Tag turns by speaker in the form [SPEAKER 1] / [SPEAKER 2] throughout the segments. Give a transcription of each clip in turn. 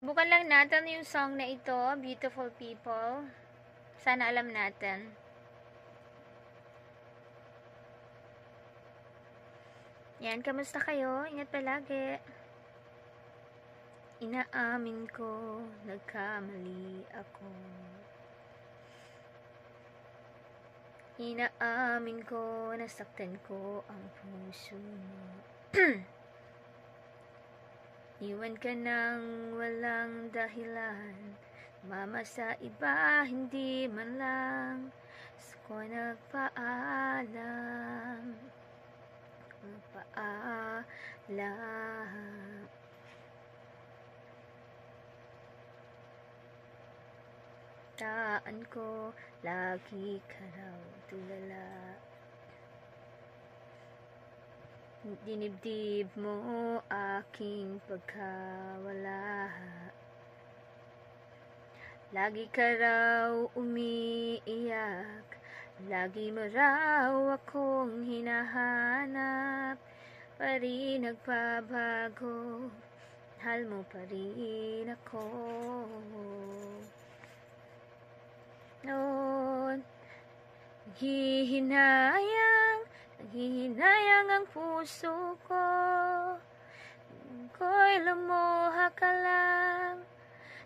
[SPEAKER 1] Bukan lang natin yung song na ito, Beautiful People. Sana alam natin. Yan, kamusta kayo? Ingat palagi. Inaamin ko, nagkamali ako. Inaamin ko, nasaktan ko ang puso mo. Iwan ka nang walang dahilan, mama sa iba, hindi man lang ako nagpaalam. Taan ko, lagi ka raw tulala. Dinibdib mo aking pagkawala. Lagi ka raw umiiyak, lagi mo raw akong hinahanap. Pa rin nagbabago, mahal mo pa rin ako. Noon, naghihinayang ang puso ko. Ko'y lumuha ka lang,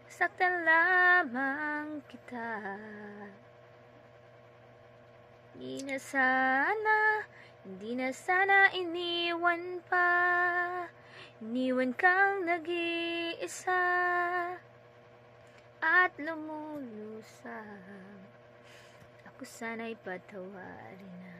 [SPEAKER 1] saktan lamang kita. Hindi na sana iniwan pa. Iniwan kang nag-iisa at lumulusang. Ako sana'y patawarin na.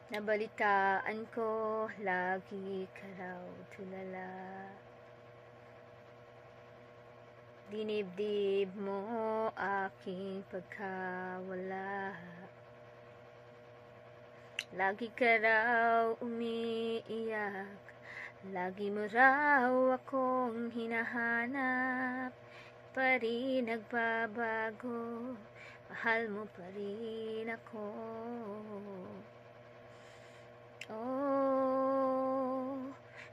[SPEAKER 1] Nabalitaan ko, lagi ka raw tulala. Dinibdib mo aking pagkawala. Lagi ka raw umiiyak, lagi mo raw akong hinahanap. Pa rin nagbabago, mahal mo pa rin ako. Oh,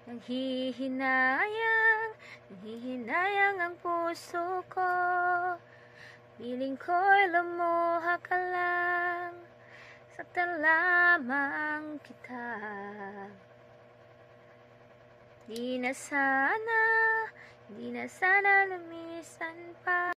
[SPEAKER 1] nanghihinayang ang puso ko. Piling ko'y lumuha ka lang, saktan lamang kita. Di na sana lumisan pa.